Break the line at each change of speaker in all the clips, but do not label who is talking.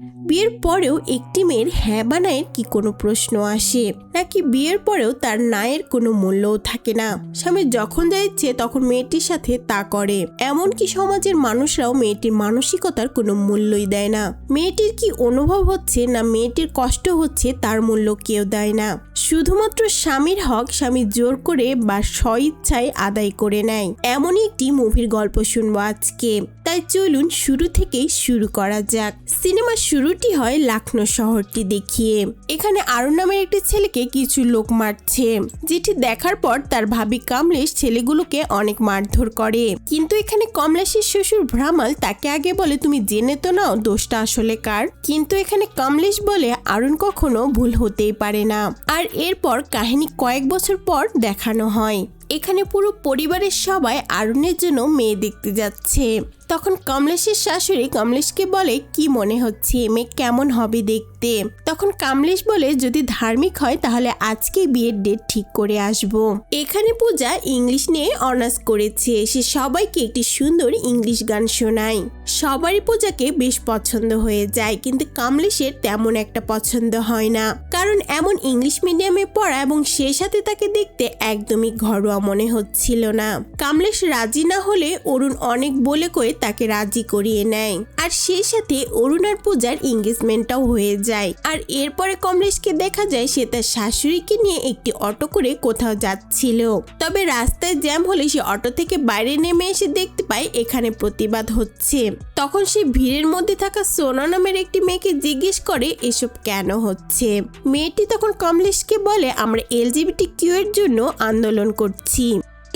বিয়ের পরেও একটি মেয়ের হ্যাঁ বা নায়ের কি কোনো প্রশ্ন আসে, নাকি বিয়ের পরেও তার নায়ের কোনো মূল্যও থাকে না? স্বামী যখন যা ইচ্ছে তখন মেয়েটির সাথে তা করে, এমনকি সমাজের মানুষরাও মেয়েটির মানসিকতার কোনো মূল্যই দেয় না। মেয়েটির কি অনুভব হচ্ছে না মেয়েটির কষ্ট হচ্ছে তার মূল্য কেউ দেয় না। শুধুমাত্র স্বামীর হক স্বামী জোর করে বা স্বইচ্ছায় আদায় করে নেয়। এমনই একটি মুভির গল্প শুনবো আজকে, তাই চলুন শুরু থেকেই শুরু করা যাক। সিনেমার শুরুটি হয় লখনৌ শহরটি দেখিয়ে। এখানে আরুণ নামের একটি ছেলেকে কিছু লোক মারছে, যেটি দেখার পর তার ভাবি কমলেশ ছেলেগুলোকে অনেক মারধর করে। কিন্তু এখানে কমলেশের শ্বশুর ভ্রামাল তাকে আগে বলে, তুমি জেনে তো নাও দোষটা আসলে কার। কিন্তু এখানে কমলেশ বলে আরুণ কখনো ভুল হতেই পারে না। আর এরপর কাহিনী কয়েক বছর পর দেখানো হয়। এখানে পুরো পরিবারের সবাই আরুণের জন্য মেয়ে দেখতে যাচ্ছে। তখন কমলেশের শাশুড়ি কমলেশকে বলে, কি মনে হচ্ছে মেয়ে কেমন হবে দেখতে? তখন কমলেশ বলে, যদি ধার্মিক হয় তাহলে আজকে বিয়ের ডেট ঠিক করে আসব। এখানে পূজা ইংলিশ নিয়ে অনার্স করেছে, সে সবাইকে একটি সুন্দর ইংলিশ গান শোনায়। সবারই পূজাকে বেশ পছন্দ হয়ে যায়, কিন্তু কমলেশের তেমন একটা পছন্দ হয় না, কারণ এমন ইংলিশ মিডিয়ামে পড়া এবং সে সাথে তাকে দেখতে একদমই ঘরোয়া মনে হচ্ছিল না। কমলেশ রাজি না হলে অরুণ অনেক বলে কয়ে তাকে রাজি করিয়ে নেয়, আর সেই সাথে অরুণ আর পূজার এঙ্গেজমেন্টটাও হয়ে যায়। আর এরপরে কমলেশকে দেখা যায় সে তার শাশুড়িকে নিয়ে একটি অটো করে কোথাও যাচ্ছিল। তবে রাস্তায় জ্যাম হলে সে অটো থেকে বাইরে নেমে এসে দেখতে পায় এখানে প্রতিবাদ হচ্ছে। তখন সে ভিড়ের মধ্যে থাকা সোনা নামের একটি মেয়েকে জিজ্ঞেস করে এসব কেন হচ্ছে। মেয়েটি তখন কমলেশকে বলে, আমরা LGBTQ এর জন্য আন্দোলন করছি।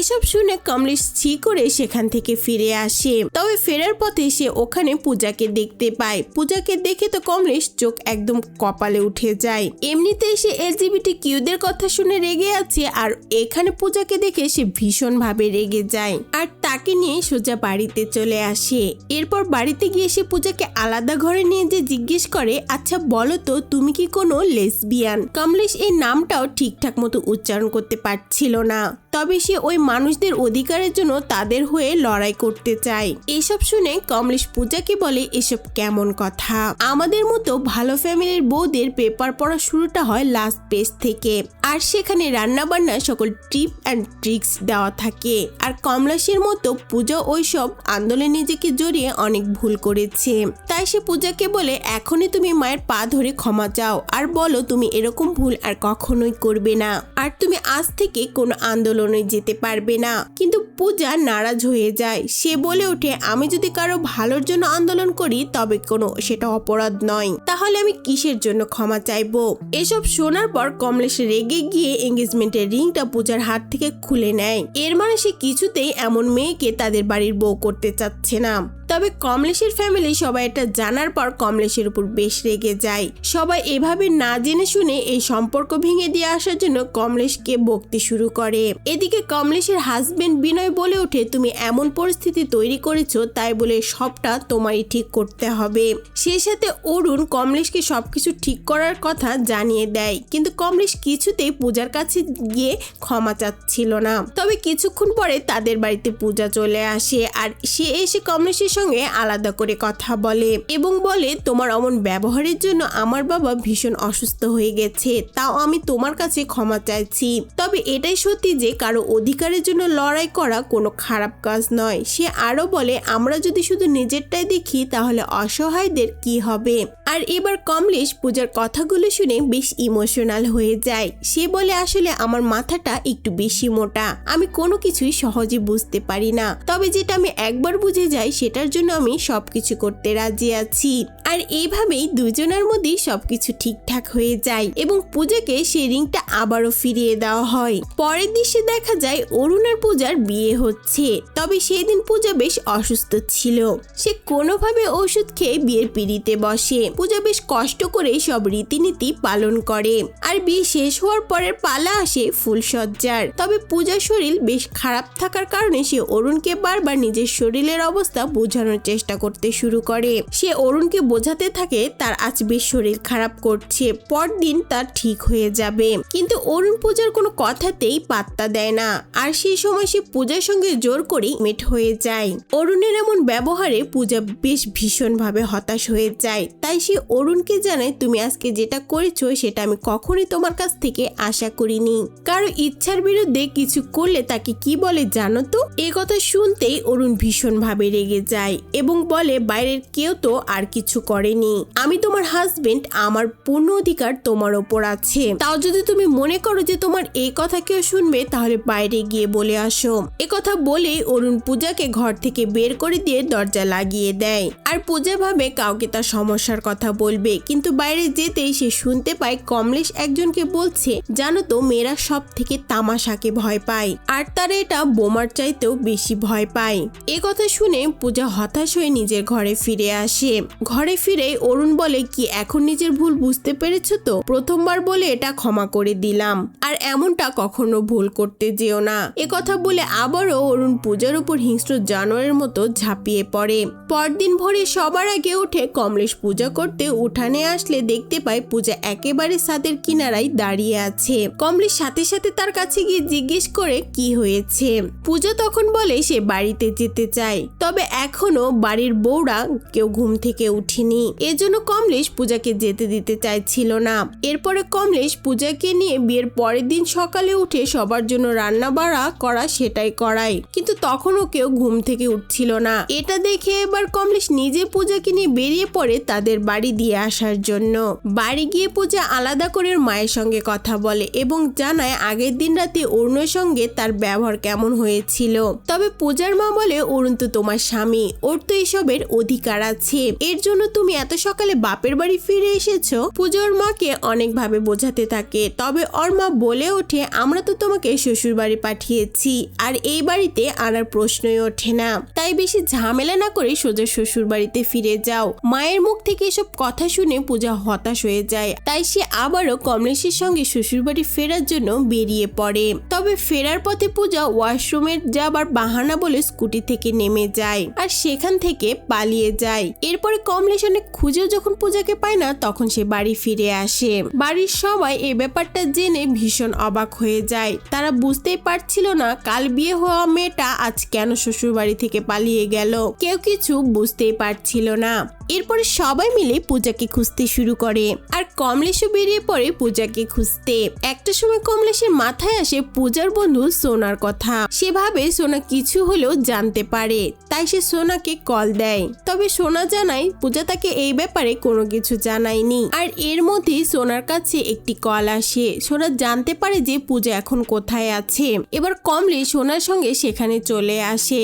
এসব শুনে কমলেশ ছি করে সেখান থেকে ফিরে আসে। তবে ফেরার পথে সে ওখানে পূজাকে দেখতে পায়। পূজাকে দেখে তো কমলেশ চোখ একদম কপালে উঠে যায়। এমনিতেই সে LGBTQ দের কথা শুনে রেগে আছে, আর এখানে পূজাকে দেখে সে ভীষণ ভাবে রেগে যায় আর তাকে নিয়ে সোজা বাড়িতে চলে আসে। এরপর বাড়িতে গিয়ে সে পূজাকে আলাদা ঘরে নিয়ে যে জিজ্ঞেস করে, আচ্ছা বলো তো তুমি কি কোনো লেসবিয়ান? কমলেশ এই নামটাও ঠিকঠাক মতো উচ্চারণ করতে পারছিল না, তবে সে ওই মানুষদের অধিকারের জন্য তাদের হয়ে লড়াই করতে চায়। এসব শুনে কমলেশ পূজাকে বলে, এসব কেমন কথা? আমাদের মতো ভালো ফ্যামিলির বউদের পেপার পড়া শুরুটা হয় লাস্ট পেজ থেকে, আর সেখানে রান্না বান্না সকল টিপ অ্যান্ড ট্রিক্স দেওয়া থাকে। আর কমলেশের মতো পূজা ওইসব আন্দোলনে নিজেকে জড়িয়ে অনেক ভুল করেছে, তাই সে পূজাকে বলে, এখনই তুমি মায়ের পা ধরে ক্ষমা চাও আর বলো তুমি এরকম ভুল আর কখনোই করবে না, আর তুমি আজ থেকে কোনো আন্দোলনে যেতে পারবে না। কিন্তু পূজা নারাজ হয়ে যায়। সে বলে ওঠে, আমি যদি কারো ভালোর জন্য আন্দোলন করি তবে কোনো সেটা অপরাধ নয়, তাহলে আমি কিসের জন্য ক্ষমা চাইবো? এসব শোনার পর কমলেশ রেগে গিয়ে এঙ্গেজমেন্টের রিংটা পূজার হাত থেকে খুলে নেয়। এর মানে সে কিছুতেই এমন মেয়েকে তাদের বাড়ির বউ করতে চাচ্ছে না। তবে কমলেশের ফ্যামিলি সবাই এটা জানার পর কমলেশের উপর বেশ রেগে যায়। সবাই এভাবে না জেনে শুনে এই সম্পর্ক ভেঙে দিয়ে আসার জন্য কমলেশকে বকতে শুরু করে। এদিকে কমলেশের হাজবেন্ড বিনয় বলে ওঠে, তুমি এমন পরিস্থিতি তৈরি করেছো, তাই বলে সবটা তোমারই ঠিক করতে হবে। সেই সাথে অরুণ কমলেশকে সবকিছু ঠিক করার কথা জানিয়ে দেয়, কিন্তু কমলেশ কিছুতেই পূজার কাছে গিয়ে ক্ষমা চাচ্ছিল না। তবে কিছুক্ষণ পরে তাদের বাড়িতে পূজা চলে আসে, আর সে এসে কমলেশের সঙ্গে আলাদা করে কথা বলে এবং বলে, তোমার অমন ব্যবহারের জন্য আমার বাবা ভীষণ অসুস্থ হয়ে গেছে, তাও আমি তোমার কাছে ক্ষমা চাইছি। তবে এটাই সত্যি যে কারো অধিকারের জন্য লড়াই করা কোনো খারাপ কাজ নয়। সে আরো বলে, আমরা যদি শুধু নিজেরটাই দেখি তাহলে অসহায়দের কি হবে? আর এবার কমলেশ পূজার কথাগুলো শুনে বেশ ইমোশনাল হয়ে যায়। সে বলে, আসলে আমার মাথাটা একটু বেশি মোটা, আমি কোনো কিছুই সহজে বুঝতে পারি না, তবে যেটা আমি একবার বুঝে যাই সেটার জন্য আমি সবকিছু করতে রাজি আছি। আর এইভাবেই দুজনের মধ্যে সবকিছু ঠিকঠাক হয়ে যায় এবং পূজাকে সেই রিংটা আবারও ফিরিয়ে দেওয়া হয়। পরের দৃশ্যে দেখা যায় অরুণ আর পূজার বিয়ে হচ্ছে। তবে সেই দিন পূজা বেশ অসুস্থ ছিল, সে কোনোভাবে ওষুধ খেয়ে বিয়ের পিঁড়িতে বসে। পূজা বেশ কষ্ট করে সব রীতিনীতি পালন করে, আর বিয়ে শেষ হওয়ার পরের পালা আসে ফুলসজ্জার। তবে পূজার শরীর বেশ খারাপ থাকার কারণে সে অরুণকে বারবার নিজের শরীরের অবস্থা বোঝানোর চেষ্টা করতে শুরু করে। সে অরুণকে বোঝাতে থাকে তার আজ বেশ শরীর খারাপ করছে, পরদিন তার ঠিক হয়ে যাবে। কিন্তু অরুণ পূজার কোনো কথাতেই পাত্তা দেয় না, আর সেই সময় সে পূজার সঙ্গে জোর করে মেট হয়ে যায়। অরুণের এমন ব্যবহারে পূজা বেশ ভীষণভাবে হতাশ হয়ে যায়। তাই সে অরুণকে জানায়, তুমি আজকে যেটা করেছো সেটা আমি কখনোই তোমার কাছ থেকে আশা করিনি। কারো ইচ্ছার বিরুদ্ধে কিছু করলে তাকে কি বলে জানো তো? এ কথা শুনতেই অরুণ ভীষণভাবে রেগে যায় এবং বলে, বাইরের কেউ তো আর কিছু করেনি, আমি তোমার হাজবেন্ড, আমার পূর্ণ অধিকার তোমার ওপর আছে। তাও যদি তুমি মনে করো যে তোমার এই কথা কেউ শুনবে, তাহলে বাইরে গিয়ে বলে আসো। এ কথা বলে অরুণ পূজাকে ঘর থেকে বের করে দিয়ে দরজা লাগিয়ে দেয়। আর পূজা ভাবে কাউকে তার সমস্যার কথা বলবে, কিন্তু বাইরে যেতেই সে শুনতে পায় কমলেশ একজনকে বলছে, জানো তো মেয়েরা সব থেকে তামাশাকে ভয় পায়, আর তারা এটা বোমার চাইতেও বেশি ভয় পায়। এ কথা শুনে পূজা হতাশ হয়ে নিজের ঘরে ফিরে আসে। ঘরে ফিরে অরুণ বলে, কি এখন নিজের ভুল বুঝতে পেরেছো তো? প্রথমবার বলে এটা ক্ষমা করে দিলাম, আর এমনটা কখনো ভুল করতে যেও না। এ কথা বলে আবারও অরুণ পূজার উপর হিংস্র জানোয়ারের মতো ঝাঁপিয়ে পড়ে। পরদিন ভোরে সবার আগে উঠে কমলেশ পূজা করতে উঠানে আসলে দেখতে পায় পূজা একেবারে ছাদের কিনারায় দাঁড়িয়ে আছে। কমলেশ সাথে সাথে তার কাছে গিয়ে জিজ্ঞেস করে কি হয়েছে। পূজা তখন বলে সে বাড়িতে যেতে চায়, তবে এখনো বাড়ির বউরা কেউ ঘুম থেকে উঠেনি, এজন্য কমলেশ পূজাকে যেতে দিতে চাইছিল না। এরপরে কমলেশ পূজাকে নিয়ে বিয়ের পরের দিন সকালে উঠে সবার জন্য রান্না বাড়া করা সেটাই করায়, কিন্তু তখনও কেউ ঘুম থেকে উঠছিল না। এটা দেখে এবার কমলেশ নিজে পূজাকে নিয়ে বেরিয়ে পড়ে তাদের বাড়ি দিয়ে আসার জন্য। বাড়ি গিয়ে পূজা আলাদা করে মায়ের সঙ্গে কথা বলে এবং জানায় আগের দিন রাতে অরুণের সঙ্গে তার ব্যবহার কেমন হয়েছিল। তবে পূজার মা বলে, অরুণ তো তোমার স্বামী, ওর তো এসবের অধিকার আছে, এর জন্য তুমি এত সকালে বাপের বাড়ি ফিরে এসেছো। পূজার মাকে অনেকভাবে বোঝাতে থাকে, তবে ওর মা বলে ওঠে, আমরা তো তোমাকে শ্বশুর বাড়ি পাঠিয়েছি, আর এই বাড়িতে আনার প্রশ্নই ওঠে না, তাই বেশি ঝামেলা না করে সোজা শ্বশুর বাড়িতে ফিরে যাও। মায়ের মুখ থেকে এসব কথা শুনে পূজা হতাশ হয়ে যায়, তাই সে আবারও কমলেশের সঙ্গে শ্বশুর বাড়ি ফেরার জন্য বেরিয়ে পড়ে। তবে ফেরার পথে পূজা ওয়াশরুমের যাবার বাহানা বলে স্কুটি থেকে নেমে যায় আর সেখান থেকে পালিয়ে যায়। এরপরে কমলেশ অনেক খুঁজেও যখন পূজাকে পায় না, তখন সে বাড়ি ফিরে আসে। বাড়ির সবাই এই ব্যাপারটা জেনে ভীষণ অবাক হয়ে যায়। তারা বুঝতেই পারছিল না কাল বিয়ে হওয়া মেয়েটা আজ কেন শ্বশুর বাড়ি থেকে পালিয়ে গেল, কেউ কিছু বুঝতেই পারছিল না। এরপরে সবাই মিলে পূজাকে খুঁজতে শুরু করে, আর কমলেশও বেরিয়ে পড়ে পূজাকে খুঁজতে। একটা সময় কমলেশের মাথায় আসে পূজার বন্ধু সোনার কথা। সে ভাবে সোনা কিছু হলেও জানতে পারে, তাই সে সোনাকে কল দেয়। তবে সোনা জানায় পূজা তাকে এই ব্যাপারে কোনো কিছু জানায়নি। আর এর মধ্যে সোনার কাছে একটি কল আসে। সোনা জানতে পারে যে পূজা এখন কোথায় আছে। এবার কমলেশ সোনার সঙ্গে সেখানে চলে আসে।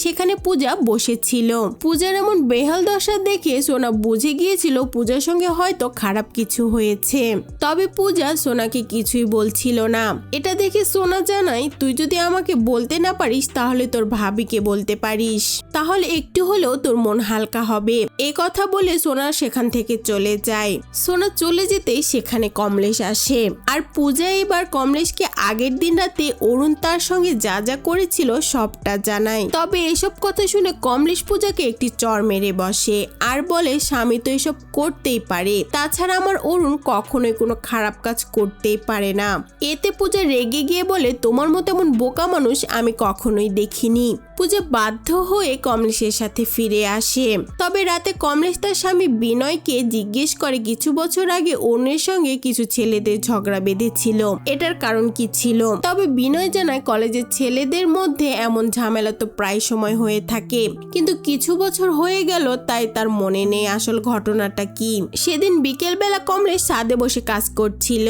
সেখানে পূজা বসেছিল। পূজার এমন বেহাল দশা দেখে সোনা বুঝে গিয়েছিল পূজার সঙ্গে হয়তো খারাপ কিছু হয়েছে। তবে পূজা সোনাকে কিছুই বলছিল না। এটা দেখে সোনা জানায়, তুই যদি আমাকে বলতে না পারিস তাহলে তোর ভাবিকে বলতে পারিস, তাহলে একটু হলেও তোর মন হালকা হবে। এই কথা বলে সোনা সেখান থেকে চলে যায়। সোনা চলে যেতেই সেখানে কমলেশ আসে, আর পূজা এবার কমলেশকে আগের দিন রাতে অরুণ তার সঙ্গে যা যা করেছিল সবটা জানায়। তবে এসব কথা শুনে কমলেশ পূজাকে একটি চড় মেরে বসে আর বলে, স্বামী তো এসব করতেই পারে, তাছাড়া আমার অরুণ কখনোই কোনো খারাপ কাজ করতেই পারে না। এতে পূজা রেগে গিয়ে বলে, তোমার মতো এমন বোকা মানুষ আমি কখনোই দেখিনি। পূজা বাধ্য হয়ে কমলেশের সাথে ফিরে আসে। তবে রাতে কমলেশ তার স্বামী বিনয়কে জিজ্ঞেস করে কিছু বছর আগে অরুণের সঙ্গে কিছু ছেলেদের ঝগড়া বেঁধেছিল, এটার কারণ কি ছিল। তবে বিনয় জানায় কলেজের ছেলেদের মধ্যে এমন ঝামেলা তো প্রায় সময় হয়ে থাকে, কিন্তু কিছু বছর হয়ে গেল তাই তার মনে নেই আসল ঘটনাটা কি। সেদিন বিকেলবেলা কমলেশ ছাদে বসে কাজ করছিল।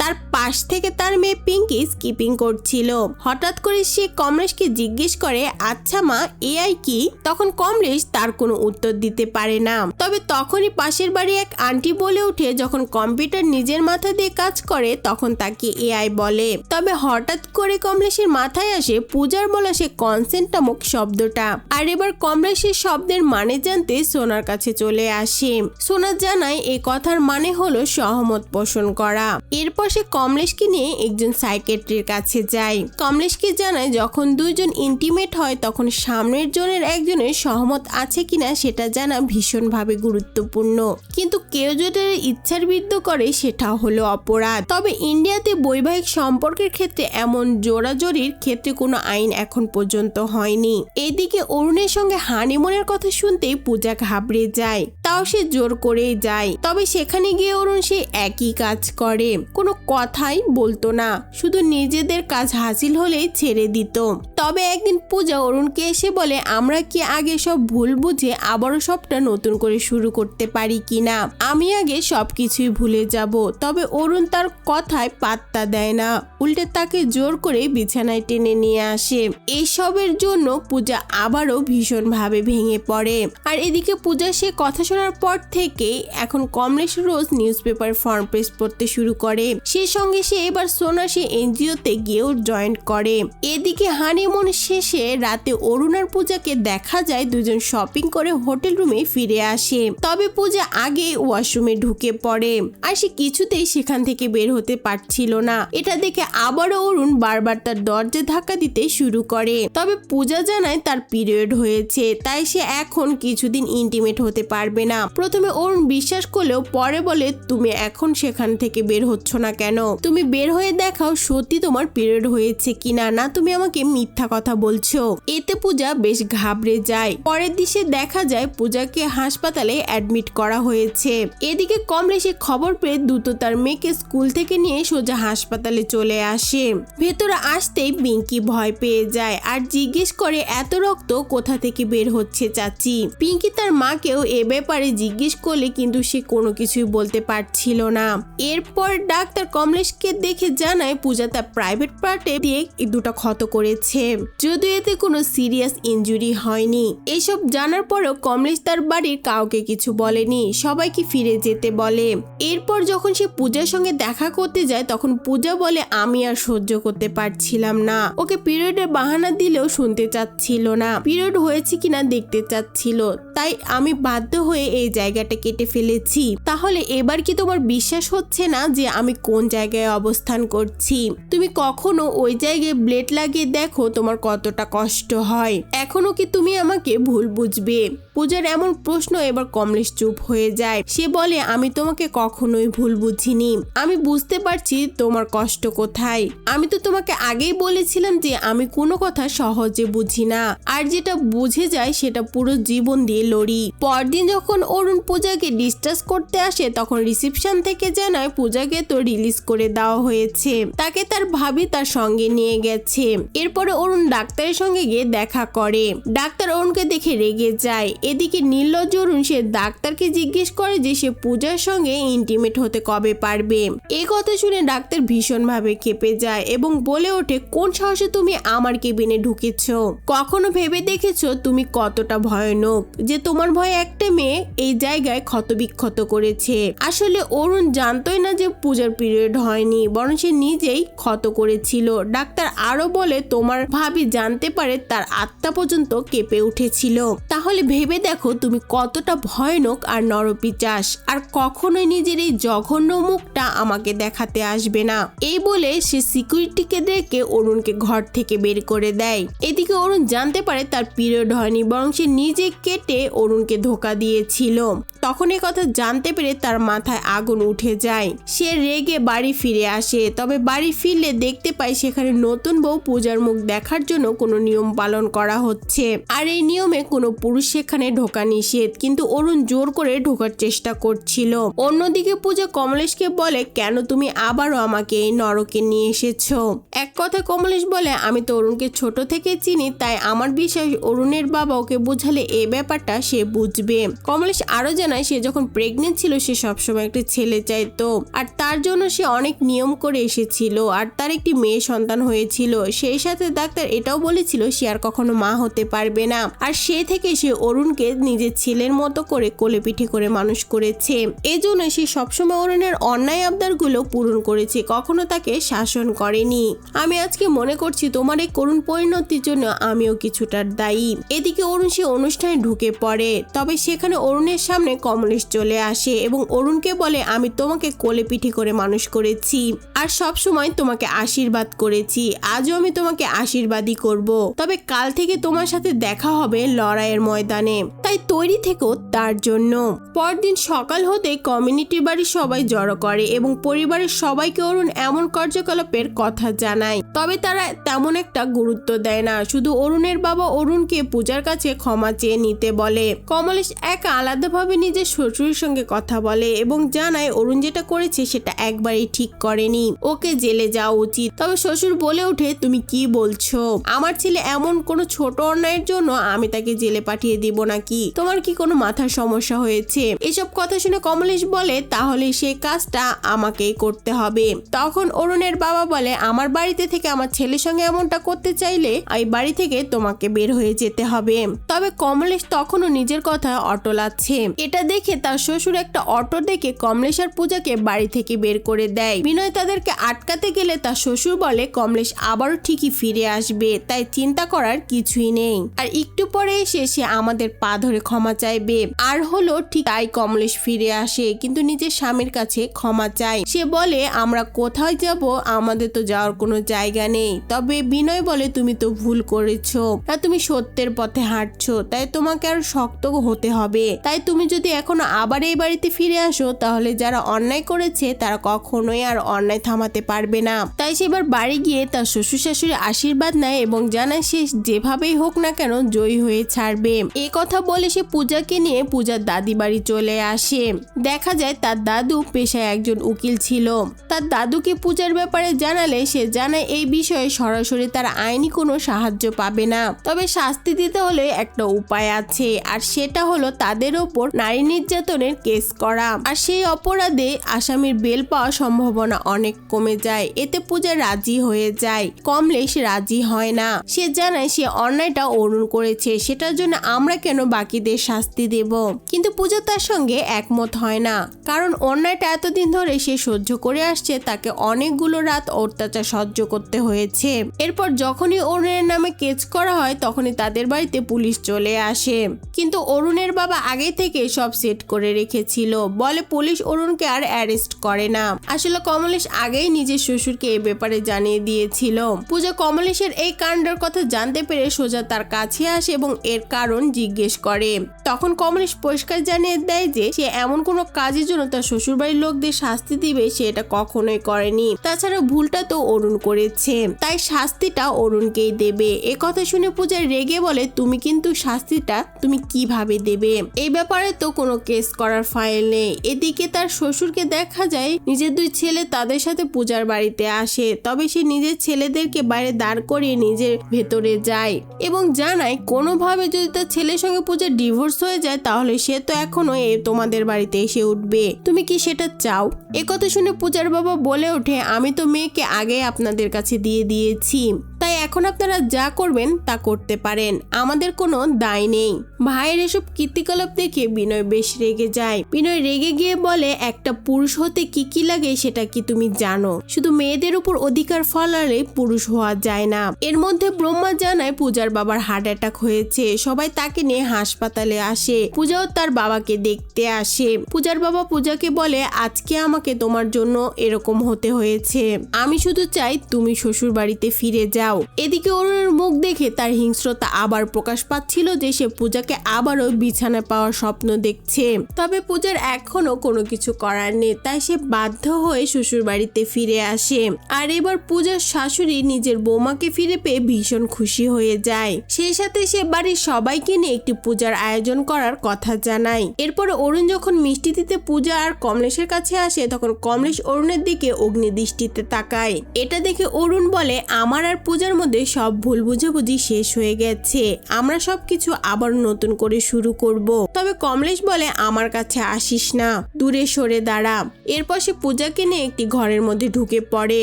তার পাশ থেকে তার মেয়ে পিঙ্কি স্কিপিং করছিল। হঠাৎ করে সে কমলেশকে জিজ্ঞেস করে, আচ্ছা মা, এআই কি? তখন কমলেশ তার কোনো উত্তর দিতে পারে না। তবে তখনই পাশের বাড়ি এক আন্টি বলে ওঠে, যখন কম্পিউটার নিজের মাথা দিয়ে কাজ করে তখন তাকে এআই বলে। তবে হঠাৎ করে কমলেশের মাথায় আসে পূজার বলা সে কনসেন্ট নামক শব্দটা। আর এবার কমলেশের শব্দের মানে জানতে সোনার কাছে চলে আসে। সোনা জানায় এই কথার মানে হলো সহমত পোষণ করা। এরপর সে কমলেশ কমলেশকে নিয়ে একজন সাইকিয়াট্রির কাছে যায়। কমলেশকে জানায় যখন দুইজন ইন্টিমেট হয় তখন সামনের জনের একজনের সহমত আছে কিনা সেটা জানা ভীষণভাবে গুরুত্বপূর্ণ, কিন্তু কেউ যদি ইচ্ছার বিরুদ্ধে করে সেটা হলো অপরাধ। তবে ইন্ডিয়াতে বৈবাহিক সম্পর্কের ক্ষেত্রে এমন জোরাজোরির ক্ষেত্রে কোনো আইন এখন পর্যন্ত হয়নি। এদিকে অরুণের সঙ্গে হানিমুনের কথা শুনতেই পূজা ঘাবড়ে যায়, তাও সে জোর করেই যায়। তবে সেখানে গিয়ে অরুণ সে একই কাজ করে, কোনো কথাই বলতো না, শুধু নিজেদের কাজ হাসিল হলেই ছেড়ে দিত। তবে একদিন পূজা অরুণকে এসে বলে আমরা কি আগে সব ভুল বুঝে আবারও সবটা নতুন করে শুরু করতে পারি কিনা, আমি আগে সবকিছুই ভুলে যাব। তবে অরুণ তার কথায় পাত্তা দেয় না, উল্টে তাকে জোর করে বিছানায় টেনে নিয়ে আসে। এসবের জন্য পূজা আবারও ভীষণভাবে ভেঙে পড়ে। আর এদিকে পূজা সে কথা শোনার পর থেকে এখন কমলেশ রোজ নিউজ পেপার ফর্ম পেজ পড়তে শুরু করে। সে সঙ্গে সে এবার সোনাশি এনজিওতে গিয়েও জয়েন করে। এদিকে হানিমুন শেষে রাতে অরুণ আর পূজাকে দেখা যায় দুজন শপিং করে হোটেল রুমে ফিরে আসে। তবে পূজা আগে ওয়াশরুমে ঢুকে পড়ে আর সে কিছুতেই সেখান থেকে বের হতে পারছিল না। এটা দেখে আবারও অরুণ বারবার তার দরজা ধাক্কা দিতে শুরু করে। তবে পূজা জানায় তার পিরিয়ড হয়েছে, তাই সে এখন কিছুদিন ইন্টিমেট হতে পারবে না। প্রথমে অরুণ বিশ্বাস করলেও পরে বলে তুমি এখন সেখান থেকে বের হচ্ছ না কেন, তুমি বের হয়ে দেখাও সত্যি তোমার পিরিয়ড হয়েছে কিনা, না তুমি আমাকে মিথ্যা কথা বলছো। এতে পূজা বেশ ঘাবড়ে যায়। পরের দিকে দেখা যায় পূজাকে হাসপাতালে অ্যাডমিট করা হয়েছে। এদিকে কমলেশে খবর পেয়ে দ্রুত তার মেয়েকে স্কুল থেকে নিয়ে সোজা হাসপাতালে চলে আসে। ভেতরে আসতেই পিঙ্কি ভয় পেয়ে যায় আর জিজ্ঞেস করে এত রক্ত কোথা থেকে বের হচ্ছে চাচি। পিঙ্কি তার মাকেও এ ব্যাপারে জিজ্ঞেস করলে কিন্তু সে কোনো কিছুই বলতে পারছিল না। এরপর ডাক্তার কমলেশকে দেখে জানায় পূজা তার প্রাইভেট পার্টে দিয়ে দুটো ক্ষত করেছে, যদিও এতে কোনো সিরিয়াস ইনজুরি হয়নি। এসব জানার পরেও কমলেশ তার বাড়ির কাউকে কিছু বলেনি, সবাইকে ফিরে যেতে বলে। এরপর যখন সে পূজার সঙ্গে দেখা করতে যায় তখন পূজা বলে আমি আর সহ্য করতে পারছিলাম না, ওকে পিরিয়ডের বাহানা দিলেও শুনতে চাচ্ছিল না, পিরিয়ড হয়েছে কিনা দেখতে চাচ্ছিল, তাই আমি বাধ্য হয়ে এই জায়গাটা কেটে ফেলেছি। তাহলে এবার কি তোমার বিশ্বাস হচ্ছে না যে আমি কোন জায়গায় অবস্থান করছি? তুমি কখনো ওই জায়গায় ব্লেড লাগিয়ে দেখো তোমার কতটা কষ্ট হয়, এখনো কি তুমি আমাকে ভুল বুঝবে? পূজার এমন প্রশ্ন এবার কমলেশ চুপ হয়ে যায়। সে বলে আমি তোমাকে কখনোই ভুল বুঝিনি, আমি বুঝতে পারছি তোমার কষ্ট কোথায়। আমি তো তোমাকে আগেই বলেছিলাম যে আমি কোনো কথা সহজে বুঝি না, আর যেটা বুঝে যায় সেটা পুরো জীবন দিয়ে লড়ি। পরদিন যখন অরুণ পূজাকে ডিসচার্জ করতে আসে তখন রিসেপশন থেকে জানায় পূজাকে তো রিলিজ করে দেওয়া হয়েছে, তাকে তার ভাবি তার সঙ্গে নিয়ে গেছে। এরপরে অরুণ ডাক্তারের সঙ্গে গিয়ে দেখা করে। ডাক্তার অরুণকে দেখে রেগে যায়। এদিকে নির্লজ্জ অরুণ সে ডাক্তারকে জিজ্ঞেস করে যে সে পূজার সঙ্গে ইন্টিমেট হতে কবে পারবে। এই কথা শুনে ডাক্তার ভীষণভাবে ক্ষেপে যায় এবং বলে ওঠে কোন সাহসে তুমি আমার কেবিনে ঢুকেছো? কখনো ভেবে দেখেছো তুমি কতটা ভয়ানক যে তোমার ভয়ে একটা মেয়ে এই জায়গায় ক্ষতবিক্ষত করেছে? আসলে অরুণ জানতোই না যে পূজার পিরিয়ড হয়নি, বরং সে নিজেই ক্ষত করেছিল। ডাক্তার আরো বলে তোমার ভাবি জানতে পারে তার আত্মা পর্যন্ত কেঁপে উঠেছিল। তাহলে ভেবে দেখো তুমি কতটা ভয়ানক আর নরপিশাচ, আর কখনোই নিজের এই জঘন্য মুখটা আমাকে দেখাতে আসবে না। এই বলে সে সিকিউরিটিকে ডেকে অরুণকে ঘর থেকে বের করে দেয়। এদিকে অরুণ জানতে পারে তার পিরিয়ড হয়নি, বরং সে নিজে কেটে অরুণকে ধোকা দিয়েছিল। তখন এই কথা জানতে পেরে তার মাথায় আগুন উঠে যায়। সে রেগে বাড়ি ফিরে আসে। তবে বাড়ি ফিরলে দেখতে পায় সেখানে নতুন বউ পূজার মুখ দেখার জন্য কোনো নিয়ম পালন করা হচ্ছে, আর এই নিয়মে কোনো পুরুষ সেখানে ঢোকা নিষেধ, কিন্তু অরুণ জোর করে ঢোকার চেষ্টা করছিল। অন্যদিকে পূজা কমলেশকে বলে কেন তুমি আবারও আমাকে এই নরকে নিয়ে এসেছো? এক কথা কমলেশ বলে আমি তো অরুণকে ছোট থেকে চিনি, তাই আমার বিশ্বাস অরুণের বাবা ওকে বোঝালে এই ব্যাপারটা সে বুঝবে। কমলেশ আরো জানায় সে যখন প্রেগনেন্ট ছিল সে সবসময় একটি ছেলে চাইতো, আর তার জন্য সে অনেক নিয়ম করে এসেছিল, আর তার একটি মেয়ে সন্তান হয়েছিল। সেই সাথে ডাক্তার এটাও বলেছিল সে আর কখনো মা হতে পারবে না, আর সে থেকে সে অরুণকে নিজের ছেলের মতো করে কোলে পিঠে করে মানুষ করেছে। এজন্য সে সবসময় অরুণের অন্যায় আবদারগুলো পূরণ করেছে, কখনো তাকে শাসন করেনি। আমি আজকে মনে করছি তোমার এই করুণ পরিণতির জন্য আমিও কিছুটা দায়ী। এদিকে অরুণ সে অনুষ্ঠানে ঢুকে পড়ে। তবে সেখানে অরুণের সামনে কমলেশ চলে আসে এবং অরুণকে বলে, আমি তোমাকে কোলে পিঠে করে মানুষ করেছি আর সব সময় তোমাকে আশীর্বাদ করেছি, আজও আমি তোমাকে আশীর্বাদই করব। তবে কাল থেকে তোমার সাথে দেখা হবে লড়াইয়ের ময়দানে, তাই তৈরি থেকো তার জন্য। পরদিন সকাল হতে কমিউনিটির বাড়ির সবাই জড়ো করে এবং পরিবারের সবাইকে অরুণ এমন কার্যকলাপের কথা জানায়। তবে তারা তেমন একটা গুরুত্ব দেয় না, শুধু অরুণের বাবা অরুণকে পূজার কাছে ক্ষমা চেয়ে নিতে বলে। কমলেশ একা আলাদাভাবে নিজের শ্বশুরের সঙ্গে কথা বলে এবং জানায় অরুণ যেটা করেছে সেটা একবারই ঠিক করেনি, ওকে জেলে যাওয়া উচিত। তবে শ্বশুর বলে ওঠে, তুমি কি বলছো? আমার ছেলে এমন কোনো ছোট অন্যায়ের জন্য আমি তাকে জেলে পাঠিয়ে দিব নাকি? তোমার কি কোনো মাথার সমস্যা হয়েছে? এসব কথা শুনে কমলেশ বলে, তাহলে সেই কাজটা আমাকেই করতে হবে। তখন অরুণের বাবা বলে, আমার বাড়িতে থেকে আমার ছেলের সঙ্গে এমনটা করতে চাইলে এই বাড়ি থেকে তোমাকে বের হয়ে যেতে হবে। তবে কমলেশ তখনও নিজের কথা অটল আছে। এটা দেখে তার শ্বশুর একটা অটো ডেকে কমলেশ আর পূজাকে বাড়ি থেকে বের করে দেয়। বিনয় তাদেরকে আটকাতে গেলে তার শ্বশুর বলে, কমলেশ আবারও ঠিকই ফিরে আসবে, তাই চিন্তা করার কিছুই নেই। আর একটু পরে এসে সে আমাদের পা ধরে ক্ষমা চাইবে। আর হলো ঠিক তাই, কমলেশ ফিরে আসে কিন্তু নিজের স্বামীর কাছে ক্ষমা চায়। সে বলে, আমরা কোথায় যাব? আমাদের তো যাওয়ার কোনো জায়গা নেই। তবে বিনয় বলে, তুমি তো ভুল করেছো, তুমি সত্যের পথে হাঁটছো, তাই তোমাকে আর শক্ত হতে হবে। তাই তুমি যদি এখনো আবার এই বাড়িতে ফিরে আসো, তাহলে যারা অন্যায় করেছে তারা কখনোই আর অন্যায় থামাতে পারবে না। তাই সে এবার বাড়ি গিয়ে তার শ্বশুর শাশুড়ি আশীর্বাদ নেয় এবং জানায় সে যেভাবেই হোক না কেন জয়ী হয়ে ছাড়বে। এ কথা বলে সে পূজাকে নিয়ে পূজার দাদি বাড়ি চলে আসে। দেখা যায় তার দাদু পেশায় একজন উকিল ছিল। তার দাদুকে পূজার ব্যাপারে জানালে সে জানায় এই বিষয়ে সরাসরি তার আইনি কোনো সাহায্য পাবে না, তবে শাস্তি দিতে হলে একটা উপায় আছে, আর সেটা হলো তাদের ওপর নারী নির্যাতনের কেস করা। আর সেই অপরাধে আসামির বেল পাওয়ার সম্ভাবনা অনেক কমে যায়। এতে পূজা রাজি হয়ে যায়। কমলেশ রাজি হয় না। সে জানায় সে অন্যায়টা অরুণ করেছে, সেটার জন্য আমরা কেন বাকিদের শাস্তি দেব। কিন্তু পূজা তার সঙ্গে একমত হয় না, কারণ অন্যায়টা এতদিন ধরে সে সহ্য করে আসছে, তাকে অনেকগুলো রাত অত্যাচার সহ্য করতে হয়েছে। এরপর যখনই অরুণের নামে কেস করা হয় তখনই তাদের বাড়িতে পুলিশ চলে আসে। কিন্তু অরুণের বাবা আগে থেকে সব সেট করে রেখেছিল, বলে পুলিশ অরুণকে আর অ্যারেস্ট করে না। আসলে কমলেশ আগেই নিজের শ্বশুরকে এ ব্যাপারে জানিয়ে দিয়েছিল। পূজা কমলেশের এই কাণ্ডের কথা জানতে পেরে সোজা তার কাছে আসে এবং এর কারণ জিজ্ঞেস করে। তখন কমলেশ পরিষ্কার জানিয়ে দেয় যে সে এমন কোনো কাজের জন্য তার শ্বশুরবাড়ির লোকদের শাস্তি দিবে সে এটা কখনোই করেনি। তাছাড়া ভুলটা তো অরুণ করেছে, তাই শাস্তিটা অরুণকেই দেবে। এ কথা শুনে পূজা রেগে বলে, তুমি কিন্তু শাস্তিটা তুমি কিভাবে দেবে? এই ব্যাপারে তো কোনো কেস করার ফাইল নেই। এদিকে তার শ্বশুরকে দেখা যায় নিজের দুই ছেলে তাদের সাথে পূজার বাড়িতে আসে। তবে সে নিজের ছেলেদেরকে বাইরে দাঁড় করিয়ে নিজের ভেতরে যায় এবং জানায় কোনোভাবে যদি তার ছেলের সঙ্গে পূজার ডিভোর্স হয়ে যায় তাহলে সে তো এখনো তোমাদের বাড়িতে এসে উঠবে। তুমি কি সেটা চাও? একথা শুনে পূজার বাবা বলে ওঠে, আমি তো মেয়েকে আগে আপনাদের কাছে দিয়ে দিয়েছি, তাই এখন আপনারা যা করবেন তা করতে পারেন, আমাদের কোনো দায় নেই। ভাইয়ের এসব কীর্তিকলাপ দেখে বিনয় বেশ রেগে যায়। বিনয় রেগে গিয়ে বলে, একটা পুরুষ হতে কি কি লাগে সেটা কি তুমি জানো? শুধু মেয়েদের উপর অধিকার ফলালে পুরুষ হওয়া যায় না। এর মধ্যে ব্রহ্মা জানায় পূজার বাবার হার্ট অ্যাটাক হয়েছে। সবাই তাকে নিয়ে হাসপাতালে আসে। পূজাও তার বাবাকে দেখতে আসে। পূজার বাবা পূজাকে বলে, আজকে আমাকে তোমার জন্য এরকম হতে হয়েছে, আমি শুধু চাই তুমি শ্বশুর বাড়িতে ফিরে যাও। এদিকে অরুণের মুখ দেখে তার হিংস্রতা আবার প্রকাশ পাচ্ছিল যে সে পূজাকে আবারও বিছানায় পাওয়ার স্বপ্ন দেখছে। তবে পূজার এখনো কোনো কিছু করার নেই, তাই সে বাধ্য হয়ে শ্বশুর বাড়িতে ফিরে আসে। আর এবার পূজার শাশুড়ি নিজের বৌমাকে ফিরে পেয়ে ভীষণ খুশি হয়ে যায়। সেই সাথে সে বাড়ির সবাইকে নিয়ে একটি পূজার আয়োজন করার কথা জানায়। এরপরে অরুণ যখন মিষ্টি দিতে পূজা আর কমলেশের কাছে আসে তখন কমলেশ অরুণের দিকে অগ্নিদৃষ্টিতে তাকায়। এটা দেখে অরুণ বলে, আমার আর পূজার মধ্যে সব ভুল বুঝাবুঝি শেষ হয়ে গেছে, আমরা সবকিছু আবার নতুন করে শুরু করব। তবে কমলেশ বলে, আমার কাছে আসিস না, দূরে সরে দাঁড়া। এরপর সে পূজাকে নিয়ে একটি ঘরের মধ্যে ঢুকে পড়ে।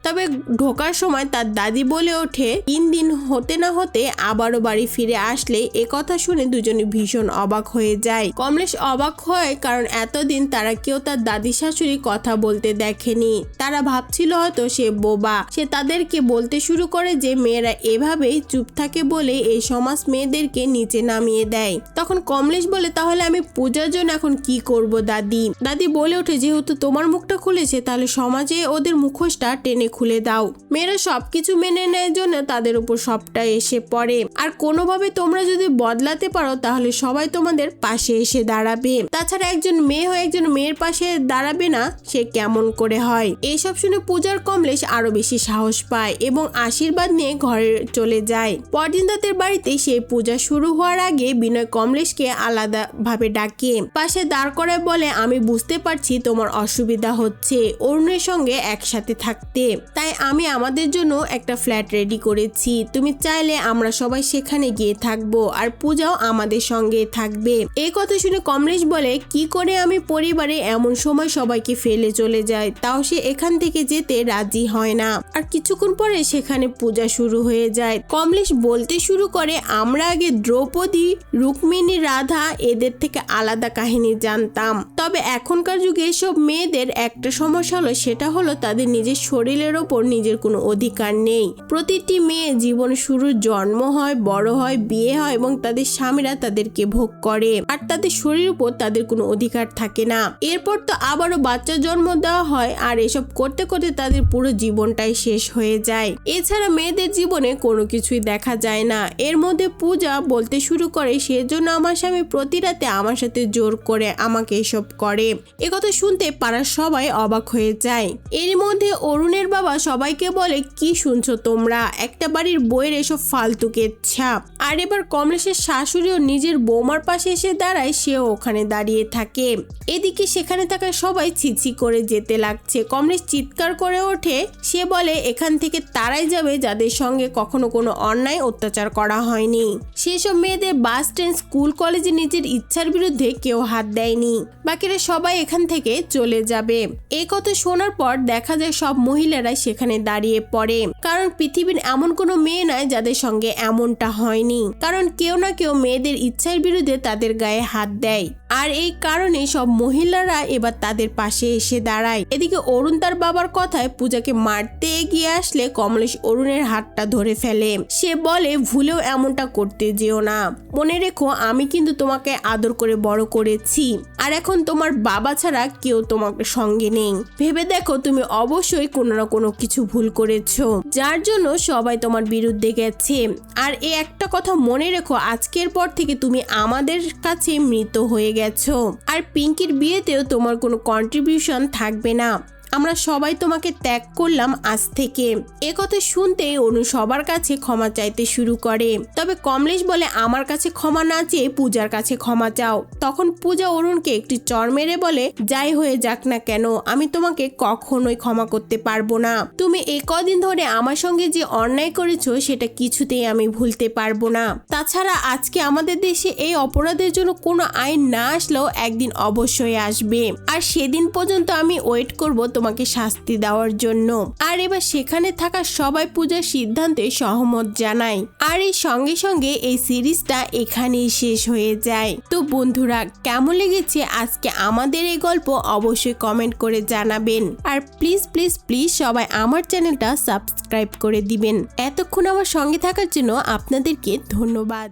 তবে ঢোকার সময় তার দাদি বলে ওঠে, 3 দিন হতে না হতে আবারও বাড়ি ফিরে আসলে। এ কথা শুনে দুজনে ভীষণ অবাক হয়ে যায়। কমলেশ অবাক হয় কারণ এতদিন তারা কেউ তার দাদি শাশুড়ি কথা বলতে দেখেনি। তারা ভাবছিল হয়তো সে বোবা। সে তাদেরকে বলতে শুরু করে যে মেয়েরা এভাবেই চুপ থাকে বলে এই সমাজ মেয়েদেরকে নিচে নামিয়ে দেয়। তখন কমলেশ বলে, তাহলে আমি পূজার জন্য এখন কি করব দাদি? দাদি বলে ওঠে, যেহেতু তোমার মুখটা খুলেছে তাহলে সমাজে ওদের মুখোশটা টেনে খুলে দাও। মেয়েরা সবকিছু মেনে নেয় জন্য তাদের উপর সবটা এসে পড়ে। আর কোনোভাবে তোমরা যদি বদলাতে পারো তাহলে সবাই তোমাদের পাশে এসে দাঁড়াবে। তাছাড়া একজন মেয়ে হয়ে একজন মেয়ের পাশে দাঁড়াবে না, সে কেমন করে হয়? এইসব শুনে পূজার কমলেশ আরো বেশি সাহস পায় এবং আশীর্বাদ নিয়ে ঘরে চলে যায়। পরদিন তাদের বাড়িতে সেই পূজা শুরু হওয়ার আগে বিনয় কমলেশকে আলাদা ভাবে ডাকে পাশে দাঁড় করায় বলে, আমি বুঝতে পারছি তোমার অসুবিধা হচ্ছে অরুণের সঙ্গে একসাথে থাকতে, তাই আমি আমাদের জন্য একটা ফ্ল্যাট রেডি করেছি। তুমি চাইলে আমরা সবাই সেখানে গিয়ে থাকবো আর পূজাও আমাদের সঙ্গে থাকবে। এই কথা শুনে কমলেশ বলে, কি করে আমি পরিবারে এমন সময় সবাইকে ফেলে চলে যাই? তাও সে এখান থেকে যেতে রাজি হয় না। আর কিছুক্ষণ পরে সেখানে পূজা শুরু হয়ে যায়। কমলেশ বলতে শুরু করে, আমরা আগে দ্রৌপদী, রুক্মিণী, রাধা এদের থেকে আলাদা কাহিনী জানতাম, তবে এখনকার যুগে এসব মেয়েদের একটা সমস্যা হলো, সেটা হলো তাদের নিজের শরীরের ওপর নিজের কোনো অধিকার নেই। প্রতিটি মেয়ে জীবন শুরু জন্ম হয়, বড় হয়, বিয়ে হয় এবং তাদের স্বামীরা তাদেরকে ভোগ করে আর তাদের শরীরের উপর তাদের কোনো অধিকার থাকে না। এরপর তো আবারও বাচ্চা জন্ম দেওয়া হয় আর এসব করতে করতে তাদের পুরো জীবনটাই শেষ হয়ে যায়। এছাড়া মেয়েদের জীবনে কোনো কিছুই দেখা যায় না। এর মধ্যে পূজা বলতে শুরু করে, সেজন্য আমার স্বামী প্রতি রাতে আমার সাথে জোর করে আমাকে এসব করে। একথা শুনতে পাড়ার সবাই অবাক হয়ে যায়। এর মধ্যে অরুণের বাবা সবাইকে বলে, কি শুনছো তোমরা? একটা বাড়ির বইয়ের এসব ফালতু কেচ্ছা। আর এবার কমলেশের শাশুড়িও নিজের বৌমার পাশে এসে দাঁড়ায়, সেও ওখানে দাঁড়িয়ে থাকে। এদিকে সেখানে থাকা সবাই ছিছি করে যেতে লাগছে। কমলেশ চিৎকার করে ওঠে, সে বলে, এখান থেকে তারাই যাবে যাদের সঙ্গে কখনো কোনো অন্যায় অত্যাচার করা হয়নি। সেসব মেয়েদের বাস, ট্রেন, স্কুল, কলেজে নিজের ইচ্ছার বিরুদ্ধে কেউ হাত দেয়নি। বাকিরা সবাই এখান থেকে চলে যাবে। এই কথা শোনার পর দেখা যায় সব মহিলারাই সেখানে দাঁড়িয়ে পড়ে, কারণ পৃথিবীর এমন কোনো মেয়ে নয় যাদের সঙ্গে এমনটা হয়নি। কারণ কেউ না কেউ মেয়েদের ইচ্ছার বিরুদ্ধে তাদের গায়ে হাত দেয়, আর এই কারণে সব মহিলারা এবার তাদের পাশে এসে দাঁড়ায়। এদিকে অরুণ তার বাবার কথায় পূজাকে মারতে এগিয়ে আসলে কমলেশ অরুণের হাতটা ধরে ফেলে। সে বলে, ভুলেও এমনটা করতে যেও না। মনে রেখো, আমি কিন্তু তোমাকে আদর করে বড় করেছি, আর এখন তোমার বাবা ছাড়া কেউ তোমাকে সঙ্গে নেই। ভেবে দেখো, তুমি অবশ্যই কোনো না কোনো কিছু ভুল করেছো, যার জন্য সবাই তোমার বিরুদ্ধে গেছে। আর এই একটা কথা মনে রেখো, আজকের পর থেকে তুমি আমাদের কাছে মৃত হয়ে গেছো, আর পিঙ্কির বিয়েতেও তোমার কোনো কন্ট্রিবিউশন থাকবে না। আমরা সবাই তোমাকে ত্যাগ করলাম আজ থেকে। একথা শুনতে অনু সবার কাছে ক্ষমা চাইতে শুরু করে। তবে কমলেশ বলে, আমার কাছে ক্ষমা না চেয়ে পূজার কাছে ক্ষমা চাও। তখন পূজা অরুণকে একটি চড় মেরে বলে, যাই হয়ে যাক না কেন, আমি তোমাকে কখনোই ক্ষমা করতে পারবো না। তুমি এই কদিন ধরে আমার সঙ্গে যে অন্যায় করেছো সেটা কিছুতেই আমি ভুলতে পারবো না। তাছাড়া আজকে আমাদের দেশে এই অপরাধের জন্য কোনো আইন না আসলেও একদিন অবশ্যই আসবে, আর সেদিন পর্যন্ত আমি ওয়েট করবো তোমাকে শাস্তি দেওয়ার জন্য। আর এবার সেখানে থাকা সবাই পূজার সিদ্ধান্তে সহমত জানায়। আর এই সঙ্গে সঙ্গে এই সিরিজটা এখানেই শেষ হয়ে যায়। তো বন্ধুরা, কেমন লেগেছে আজকে আমাদের এই গল্প অবশ্যই কমেন্ট করে জানাবেন। আর প্লিজ প্লিজ প্লিজ সবাই আমার চ্যানেলটা সাবস্ক্রাইব করে দিবেন। এতক্ষণ আমার সঙ্গে থাকার জন্য আপনাদেরকে ধন্যবাদ।